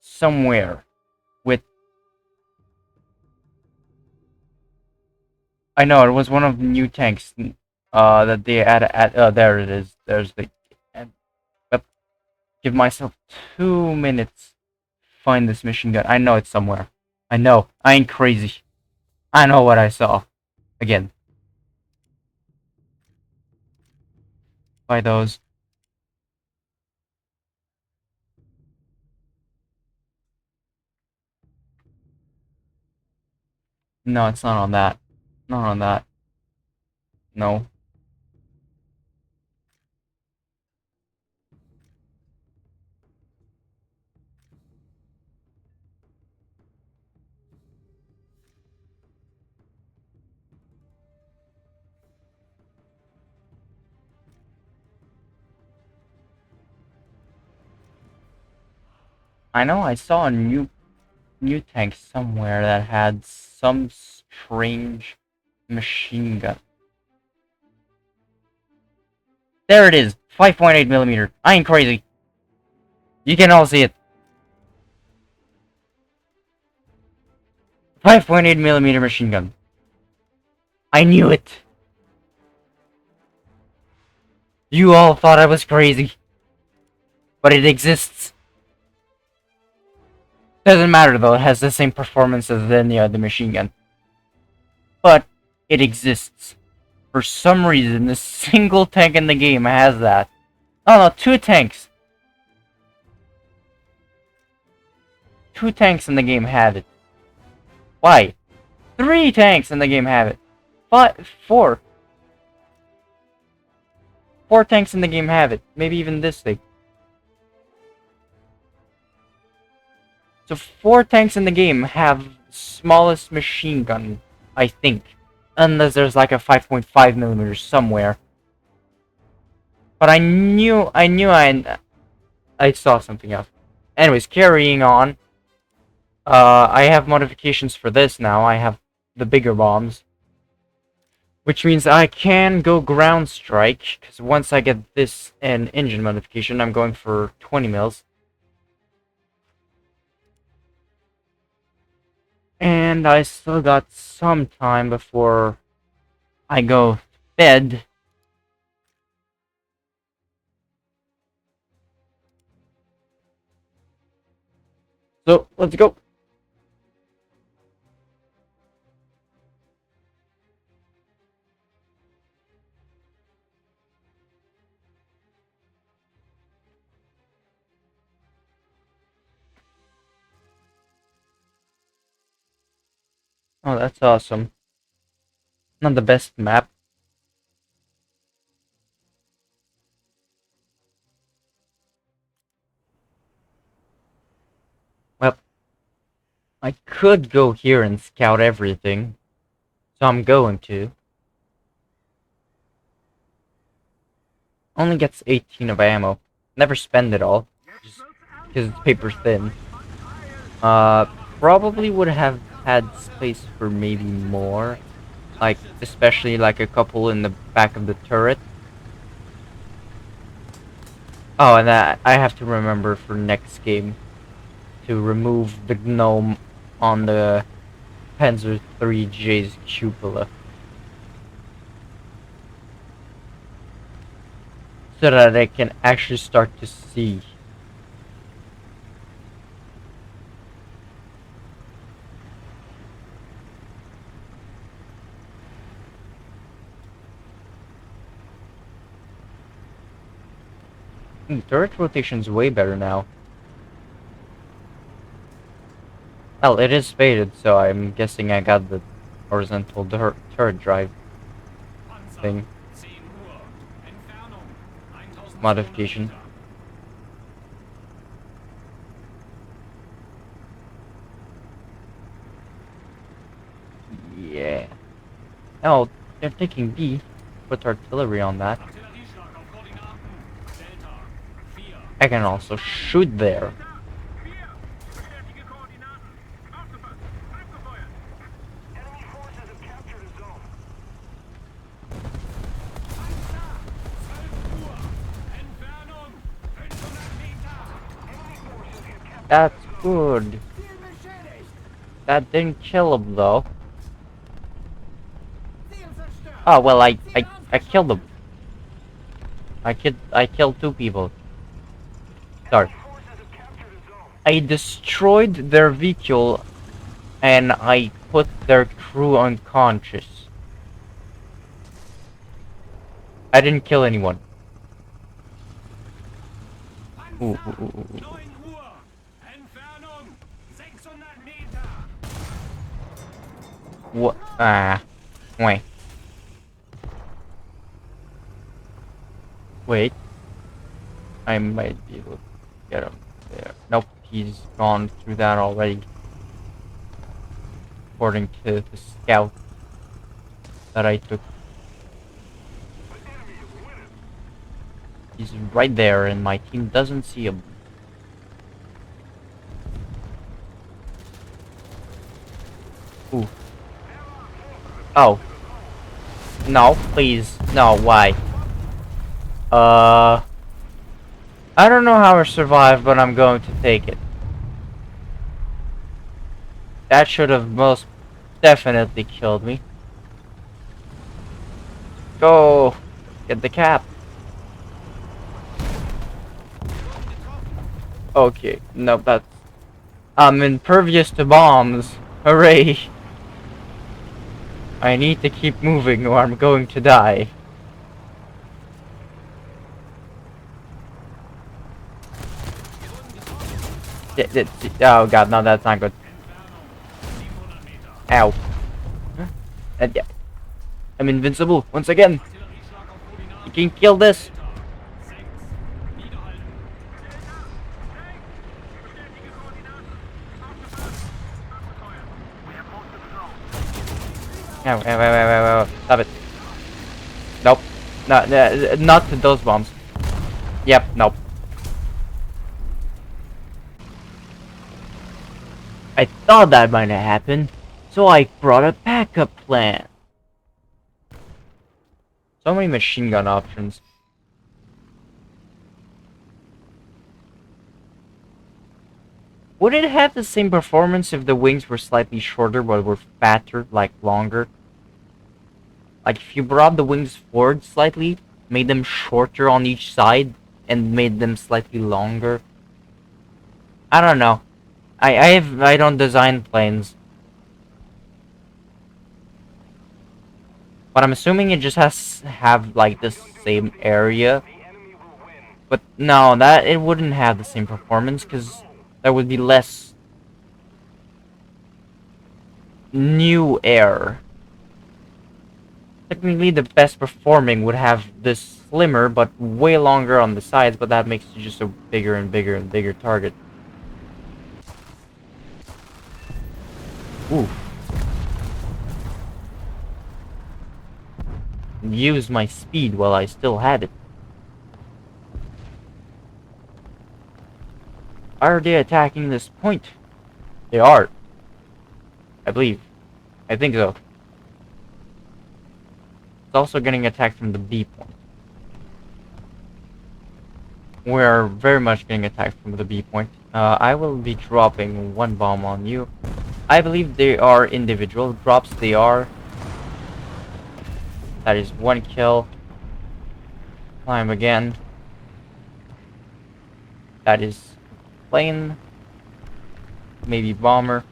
somewhere with. I know it was one of the new tanks. That they added. There it is. There's the. But give myself 2 minutes. Find this machine gun. I know it's somewhere. I know. I ain't crazy. I know what I saw. Again. By those. No, it's not on that. Not on that. No. I know I saw a new tank somewhere that had some strange machine gun. There it is. 5.8 millimeter. I ain't crazy. You can all see it. 5.8 millimeter machine gun. I knew it. You all thought I was crazy. But it exists. Doesn't matter though, it has the same performance as any other machine gun. But it exists. For some reason, a single tank in the game has that. Oh no, 2 tanks. 2 tanks in the game have it. Why? 3 tanks in the game have it. 4 4 tanks in the game have it. Maybe even this thing. So 4 tanks in the game have smallest machine gun, I think. Unless there's like a 5.5 millimeter somewhere. But I saw something else. Anyways, carrying on. I have modifications for this now. I have the bigger bombs. Which means I can go ground strike. Because once I get this and engine modification, I'm going for 20 mils. And I still got some time before I go to bed. So, let's go. Oh, that's awesome. Not the best map. Well, I could go here and scout everything. So I'm going to. Only gets 18 of ammo. Never spend it all. Just because it's paper thin. Probably would have had space for maybe more. Like, especially like a couple in the back of the turret. Oh, and I have to remember for next game to remove the gnome on the Panzer III's cupola. So that I can actually start to see. Turret rotation's way better now. Well, it is faded, so I'm guessing I got the horizontal turret drive thing. Modification. Yeah. Oh, they're taking B. Put artillery on that. I can also shoot there. Enemy forces have captured a zone. That's good. That didn't kill him though. Oh well, I killed him. I killed 2 people. Sorry. I destroyed their vehicle and I put their crew unconscious. I didn't kill anyone. Ooh. What? Wait. Wait. I might be able to get him there. Nope, he's gone through that already. According to the scout that I took. He's right there and my team doesn't see him. Ooh. Oh. No, please. No, why? I don't know how I survived, but I'm going to take it. That should have most definitely killed me. Go! Get the cap. Okay, no, that's... I'm impervious to bombs. Hooray! I need to keep moving or I'm going to die. Oh god, no, that's not good. Ow. And yeah. I'm invincible, once again. You can kill this. Stop it. Nope. No, not those bombs. Yep, nope. I thought that might have happened, so I brought a backup plan. So many machine gun options. Would it have the same performance if the wings were slightly shorter but were fatter, like longer? Like if you brought the wings forward slightly, made them shorter on each side, and made them slightly longer? I don't know. I don't design planes. But I'm assuming it just has to have like the same area. The enemy will win. But no, that it wouldn't have the same performance because there would be less new air. Technically, the best performing would have this slimmer but way longer on the sides, but that makes it just a bigger and bigger and bigger target. Ooh. Use my speed while I still have it. Are they attacking this point? They are. I believe. I think so. It's also getting attacked from the B point. We're very much getting attacked from the B point. I will be dropping one bomb on you. I believe they are individual drops. They are. That is one kill. Climb again. That is plane. Maybe bomber.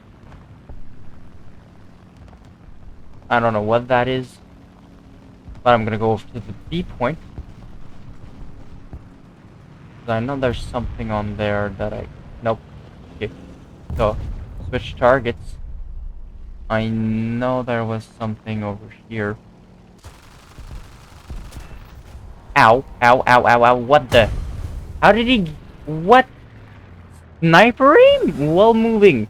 I don't know what that is. But I'm gonna go over to the B point. I know there's something on there that I... Nope. Okay. So, switch targets. I know there was something over here. Ow. Ow, ow, ow, ow. What the? How did he... What? Sniper aim? While moving.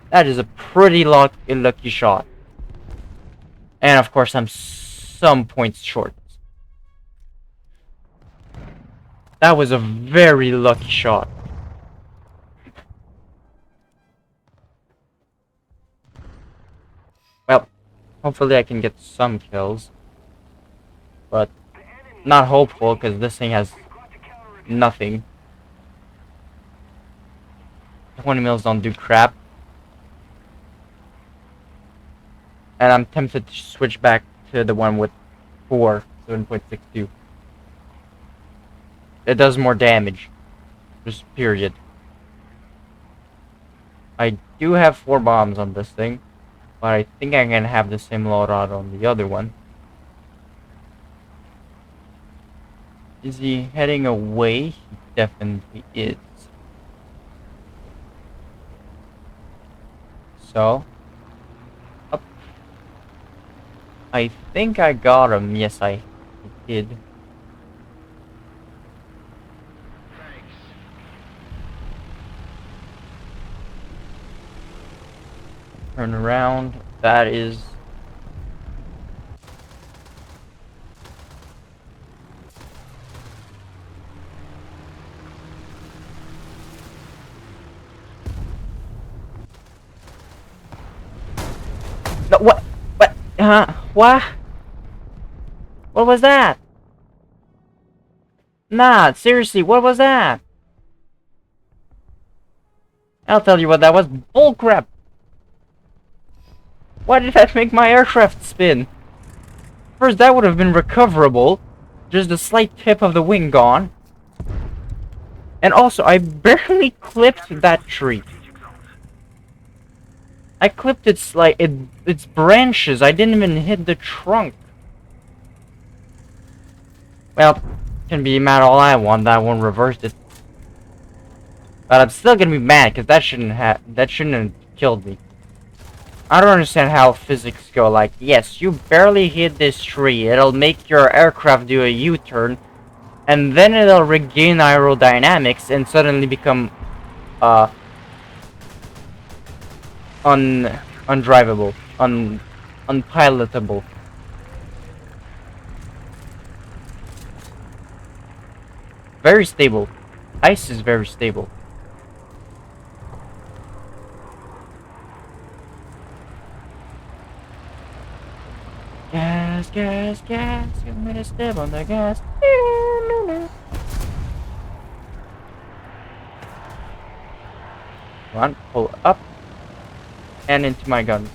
That is a pretty lucky shot. And of course I'm some points short. That was a very lucky shot. Well, hopefully I can get some kills. But not hopeful, because this thing has nothing. 20 mils don't do crap. And I'm tempted to switch back to the one with 7.62. It does more damage. Just period. I do have 4 bombs on this thing, but I think I can have the same loadout on the other one. Is he heading away? He definitely is. So, up. I think I got him. Yes, I did. Turn around. That is... No, what? What? What? What was that? Nah, seriously, what was that? I'll tell you what that was. Bullcrap! Why did that make my aircraft spin? First, that would have been recoverable. Just a slight tip of the wing gone. And also, I barely clipped that tree. I clipped its its branches. I didn't even hit the trunk. Well, can be mad all I want. That one reversed it. But I'm still gonna be mad because that shouldn't have killed me. I don't understand how physics go. Like, yes, you barely hit this tree. It'll make your aircraft do a U-turn, and then it'll regain aerodynamics and suddenly become undrivable. unpilotable. Very stable. Ice is very stable. Gas, gas, gas. Give me a step on the gas. Come on, pull up and into my gun.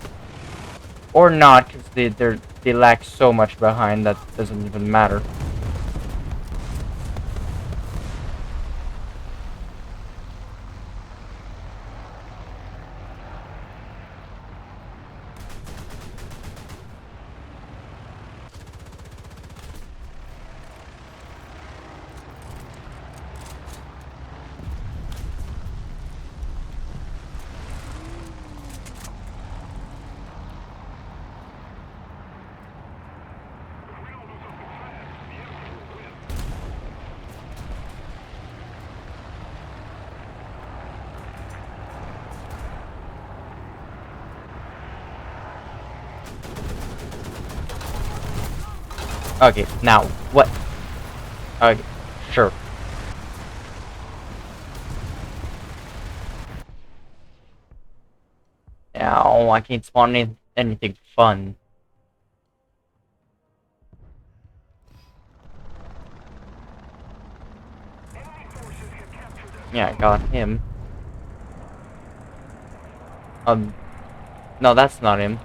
Or not, because they lack so much behind that doesn't even matter. Okay, now, what? Okay, sure. Now, I can't spawn anything fun. Yeah, I got him. No, that's not him.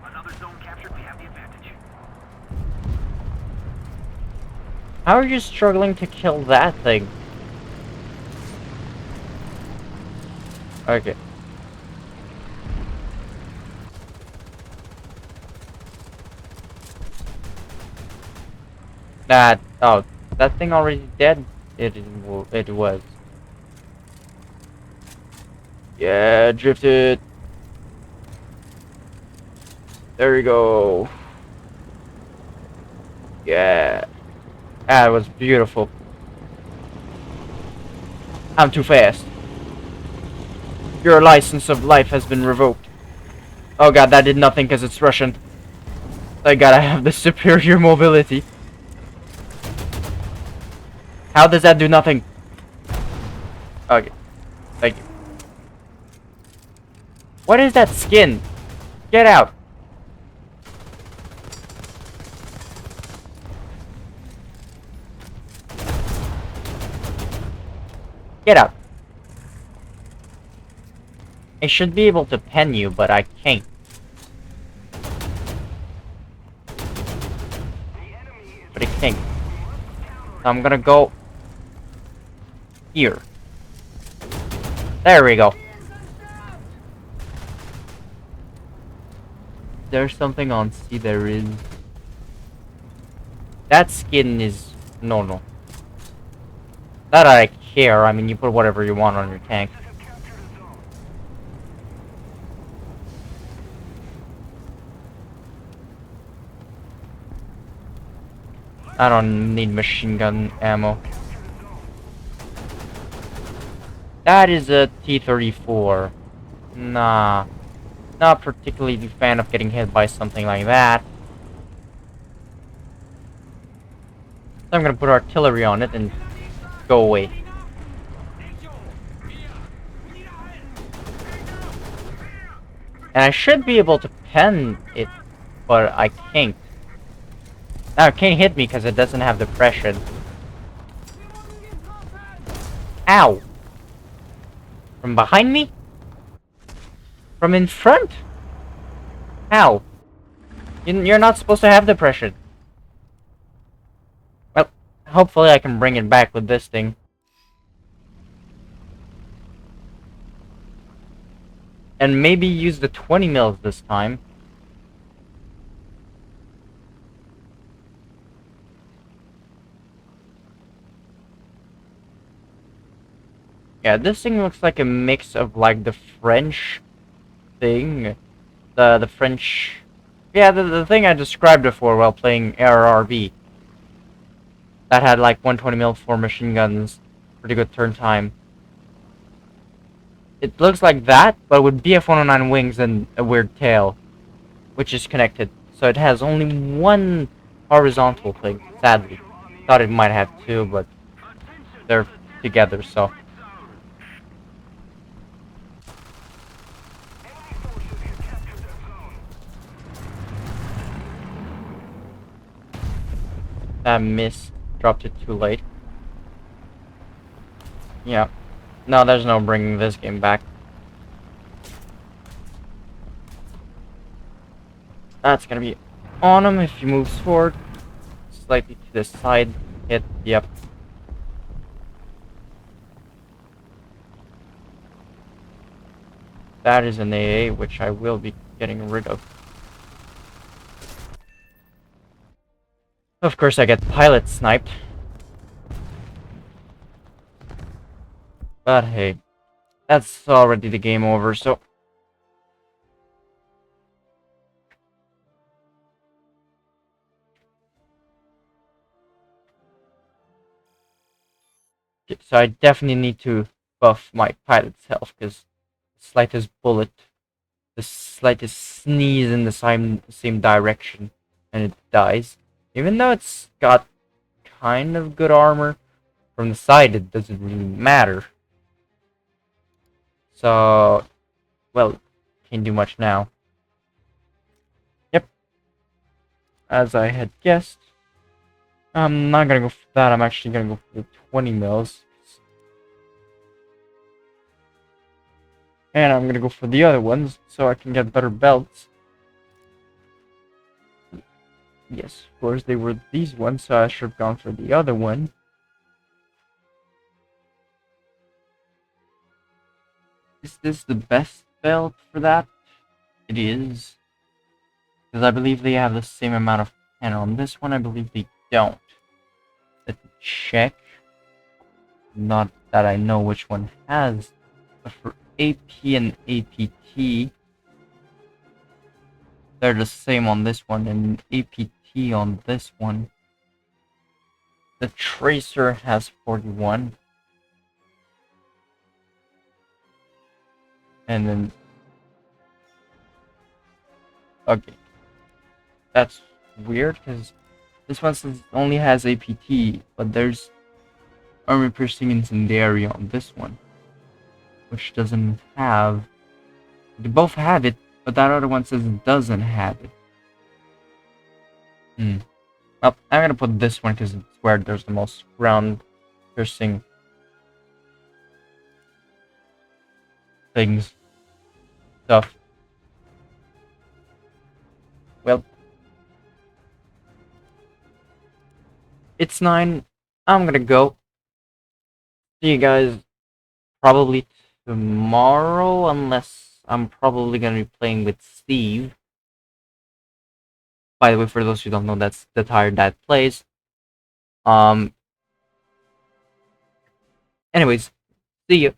Another zone captured, we have the advantage. How are you struggling to kill that thing? Okay. Oh, that thing already dead? It was. Yeah, drifted. There we go. Yeah. That was beautiful. I'm too fast. Your license of life has been revoked. Oh god, that did nothing because it's Russian. Thank god I have the superior mobility. How does that do nothing? Okay. Thank you. What is that skin? Get out. Get out. I should be able to pen you, but I can't. But it can't. So I'm gonna go here. There we go. There's something on C. There is. That skin is no. Not that I care. I mean, you put whatever you want on your tank. I don't need machine gun ammo. That is a T-34. Nah. Not particularly a fan of getting hit by something like that. So I'm gonna put artillery on it and go away. And I should be able to pen it, but I can't. Now it can't hit me because it doesn't have depression. Ow! From behind me? From in front? How? You're not supposed to have depression. Well, hopefully I can bring it back with this thing. And maybe use the 20 mils this time. Yeah, this thing looks like a mix of like the French thing. The French... Yeah, the thing I described before while playing ARRB. That had like 120mm machine guns, pretty good turn time. It looks like that, but with BF-109 wings and a weird tail, which is connected. So it has only one horizontal thing, sadly. Thought it might have two, but they're together, so. That miss. Dropped it too late. Yeah. No, there's no bringing this game back. That's gonna be on him if he moves forward. Slightly to the side. Hit. Yep. That is an AA, which I will be getting rid of. Of course, I get pilot sniped. But hey, that's already the game over, so. So I definitely need to buff my pilot's health, because the slightest bullet, the slightest sneeze in the same direction, and it dies. Even though it's got kind of good armor, from the side it doesn't really matter. So, well, can't do much now. Yep, as I had guessed. I'm not gonna go for that, I'm actually gonna go for the 20 mils. And I'm gonna go for the other ones, so I can get better belts. Yes, of course, they were these ones, so I should have gone for the other one. Is this the best belt for that? It is. Because I believe they have the same amount of pen. On this one, I believe they don't. Let me check. Not that I know which one has. But for AP and APT, they're the same on this one, and APT on this one. The Tracer has 41. And then... Okay. That's weird, because this one only has APT, but there's Armor Piercing Incendiary on this one, which doesn't have... They both have it, but that other one says it doesn't have it. Well, I'm gonna put this one because it's where there's the most ground piercing things. Stuff. Well, it's 9. I'm gonna go. See you guys probably tomorrow, unless I'm probably gonna be playing with Steve. By the way, for those who don't know, that's the Tired Dad Plays. Anyways, see you.